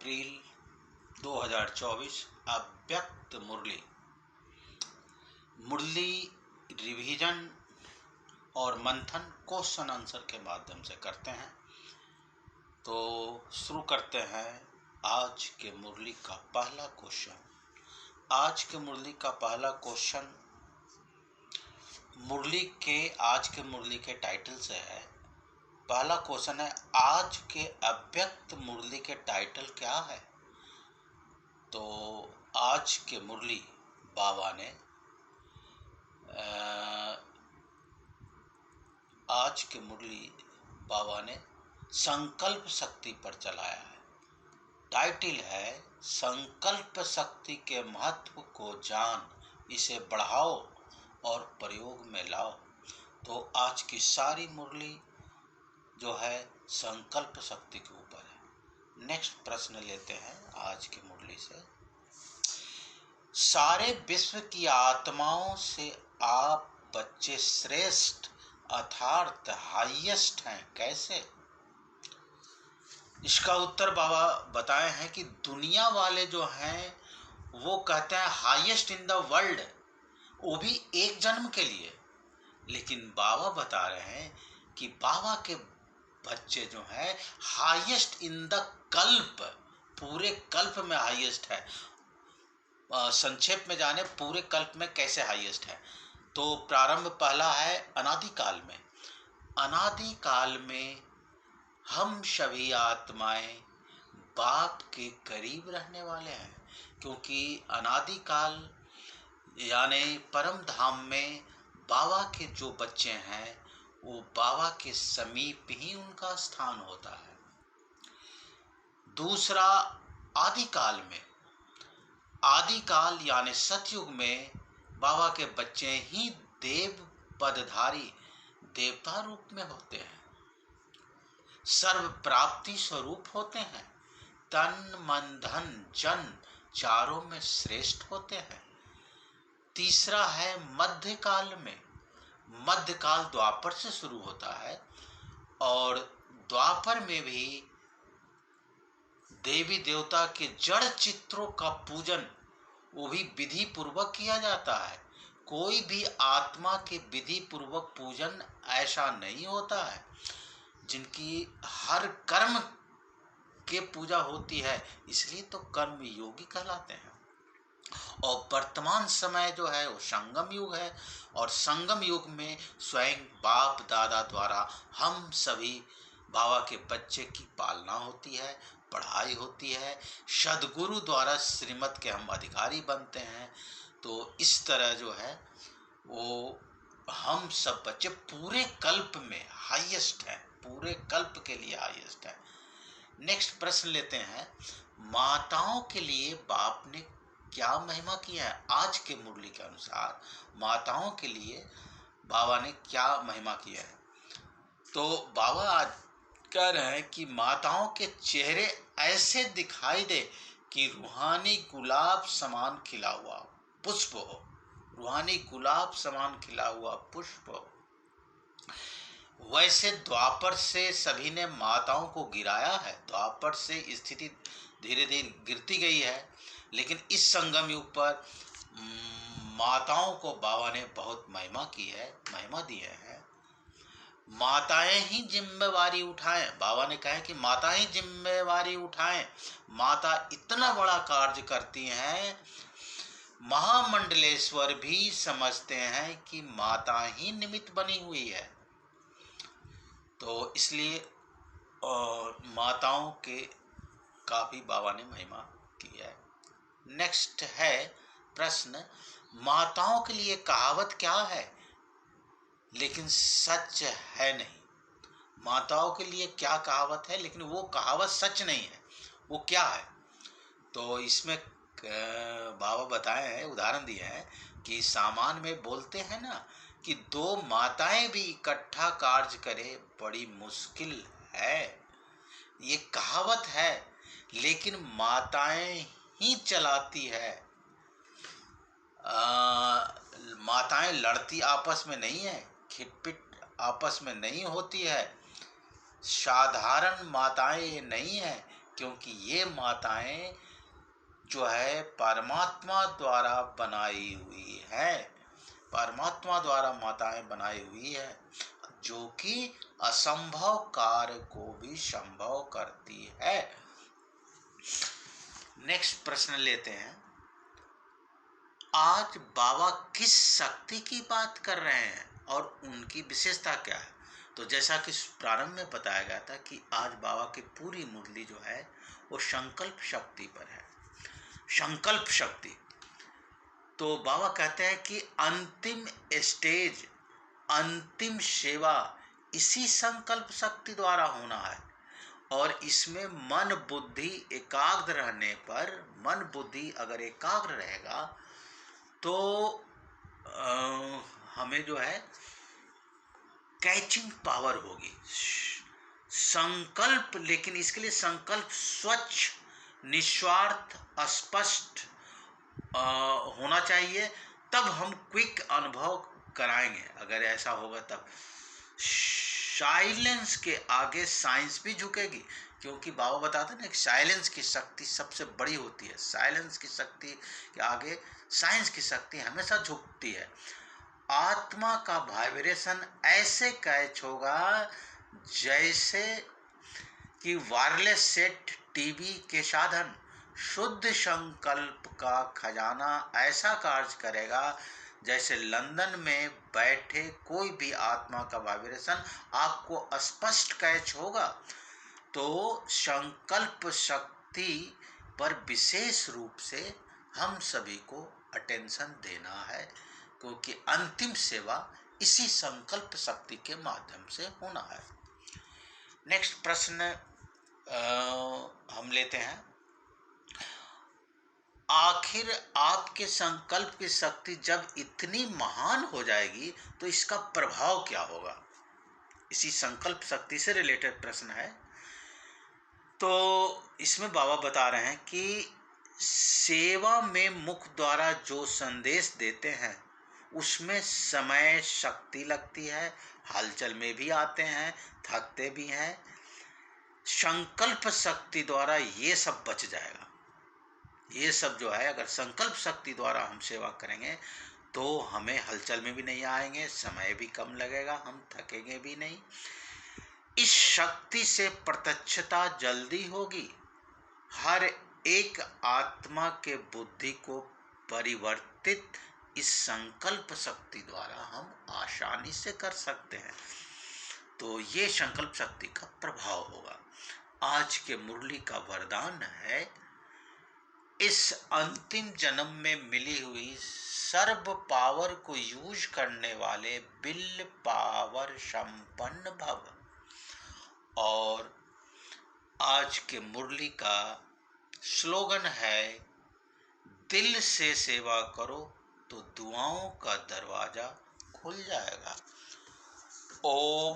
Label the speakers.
Speaker 1: अप्रैल 2024 अव्यक्त मुरली रिवीजन और मंथन क्वेश्चन आंसर के माध्यम से करते हैं। तो शुरू करते हैं आज के मुरली का पहला क्वेश्चन। आज के मुरली का पहला क्वेश्चन आज के मुरली के टाइटल से है। पहला क्वेश्चन है, आज के अव्यक्त मुरली के टाइटल क्या है? तो आज के मुरली बाबा ने संकल्प शक्ति पर चलाया है। टाइटल है, संकल्प शक्ति के महत्व को जान, इसे बढ़ाओ और प्रयोग में लाओ। तो आज की सारी मुरली जो है संकल्प शक्ति के ऊपर है। नेक्स्ट प्रश्न लेते हैं आज की मुरली से। सारे विश्व की आत्माओं से आप बच्चे श्रेष्ठ अर्थात हाईएस्ट हैं, कैसे? इसका उत्तर बाबा बताए हैं कि दुनिया वाले जो हैं वो कहते हैं हाईएस्ट इन द वर्ल्ड, वो भी एक जन्म के लिए। लेकिन बाबा बता रहे हैं कि बाबा के बच्चे जो हैं हाईएस्ट इन द कल्प, पूरे कल्प में हाईएस्ट है। संक्षेप में जाने पूरे कल्प में कैसे हाईएस्ट है। तो प्रारंभ पहला है अनादिकाल में। अनादिकाल में हम सभी आत्माएं बाप के करीब रहने वाले हैं, क्योंकि अनादिकाल यानी परम धाम में बाबा के जो बच्चे हैं वो बाबा के समीप ही उनका स्थान होता है। दूसरा आदिकाल में, आदिकाल यानी सतयुग में बाबा के बच्चे ही देव पदधारी देवता रूप में होते हैं, सर्व प्राप्ति स्वरूप होते हैं, तन मन धन जन चारों में श्रेष्ठ होते हैं। तीसरा है मध्यकाल में। मध्यकाल द्वापर से शुरू होता है और द्वापर में भी देवी देवता के जड़ चित्रों का पूजन वो भी विधि पूर्वक किया जाता है। कोई भी आत्मा के विधि पूर्वक पूजन ऐसा नहीं होता है जिनकी हर कर्म के पूजा होती है, इसलिए तो कर्म योगी कहलाते हैं। और वर्तमान समय जो है वो संगम युग है, और संगम युग में स्वयं बाप दादा द्वारा हम सभी बाबा के बच्चे की पालना होती है, पढ़ाई होती है, सदगुरु द्वारा श्रीमत के हम अधिकारी बनते हैं। तो इस तरह जो है वो हम सब बच्चे पूरे कल्प में हाईएस्ट हैं, पूरे कल्प के लिए हाईएस्ट है। नेक्स्ट प्रश्न लेते हैं, माताओं के लिए बाप ने क्या महिमा किया है? आज के मुरली के अनुसार माताओं के लिए बाबा ने क्या महिमा किया है? तो बाबा आज कह रहे हैं कि माताओं के चेहरे ऐसे दिखाई दे कि रूहानी गुलाब समान खिला हुआ पुष्प हो, रूहानी गुलाब समान खिला हुआ पुष्प हो। वैसे द्वापर से सभी ने माताओं को गिराया है, द्वापर से स्थिति धीरे धीरे गिरती गई है, लेकिन इस संगम युग पर माताओं को बाबा ने बहुत महिमा की है, महिमा दिए हैं। माताएं ही जिम्मेवारी उठाएं, बाबा ने कहा कि माताएं ही जिम्मेवारी उठाएं। माता इतना बड़ा कार्य करती हैं, महामंडलेश्वर भी समझते हैं कि माता ही निमित्त बनी हुई है। तो इसलिए माताओं के काफी बाबा ने महिमा की है। नेक्स्ट है प्रश्न, माताओं के लिए कहावत क्या है लेकिन सच है नहीं? माताओं के लिए क्या कहावत है लेकिन वो कहावत सच नहीं है, वो क्या है? तो इसमें बाबा बताए हैं, उदाहरण दिए हैं कि सामान में बोलते हैं ना कि दो माताएं भी इकट्ठा कार्य करे बड़ी मुश्किल है। ये कहावत है, लेकिन माताएं ही चलाती है। माताएं लड़ती आपस में नहीं है, खिटपिट आपस में नहीं होती है। साधारण माताएं नहीं है क्योंकि ये माताएं जो है परमात्मा द्वारा बनाई हुई है, परमात्मा द्वारा माताएं बनाई हुई है, जो कि असंभव कार्य को भी संभव करती है। नेक्स्ट प्रश्न लेते हैं। आज बाबा किस शक्ति की बात कर रहे हैं और उनकी विशेषता क्या है? तो जैसा कि प्रारंभ में बताया गया था कि आज बाबा की पूरी मुरली जो है वो संकल्प शक्ति पर है। संकल्प शक्ति, तो बाबा कहते हैं कि अंतिम स्टेज, अंतिम सेवा इसी संकल्प शक्ति द्वारा होना है। और इसमें मन बुद्धि एकाग्र रहने पर, मन बुद्धि अगर एकाग्र रहेगा तो हमें जो है कैचिंग पावर होगी। संकल्प, लेकिन इसके लिए संकल्प स्वच्छ, निस्वार्थ, स्पष्ट होना चाहिए, तब हम क्विक अनुभव कराएंगे। अगर ऐसा होगा तब साइलेंस के आगे साइंस भी झुकेगी, क्योंकि बाबा बताते ना कि साइलेंस की शक्ति सबसे बड़ी होती है। साइलेंस की शक्ति के आगे साइंस की शक्ति हमेशा झुकती है। आत्मा का वाइब्रेशन ऐसे कैच होगा जैसे कि वायरलेस सेट, टीवी के साधन। शुद्ध संकल्प का खजाना ऐसा कार्य करेगा जैसे लंदन में बैठे कोई भी आत्मा का वाइब्रेशन आपको स्पष्ट कैच होगा। तो संकल्प शक्ति पर विशेष रूप से हम सभी को अटेंशन देना है, क्योंकि अंतिम सेवा इसी संकल्प शक्ति के माध्यम से होना है। नेक्स्ट प्रश्न हम लेते हैं। आखिर आपके संकल्प की शक्ति जब इतनी महान हो जाएगी तो इसका प्रभाव क्या होगा? इसी संकल्प शक्ति से रिलेटेड प्रश्न है। तो इसमें बाबा बता रहे हैं कि सेवा में मुख द्वारा जो संदेश देते हैं उसमें समय शक्ति लगती है, हलचल में भी आते हैं, थकते भी हैं। संकल्प शक्ति द्वारा ये सब बच जाएगा। ये सब जो है, अगर संकल्प शक्ति द्वारा हम सेवा करेंगे तो हमें हलचल में भी नहीं आएंगे, समय भी कम लगेगा, हम थकेंगे भी नहीं। इस शक्ति से प्रत्यक्षता जल्दी होगी। हर एक आत्मा के बुद्धि को परिवर्तित इस संकल्प शक्ति द्वारा हम आसानी से कर सकते हैं। तो ये संकल्प शक्ति का प्रभाव होगा। आज के मुरली का वरदान है, इस अंतिम जन्म में मिली हुई सर्व पावर को यूज करने वाले बिल पावर संपन्न भव। और आज के मुरली का स्लोगन है, दिल से सेवा करो तो दुआओं का दरवाजा खुल जाएगा। ओम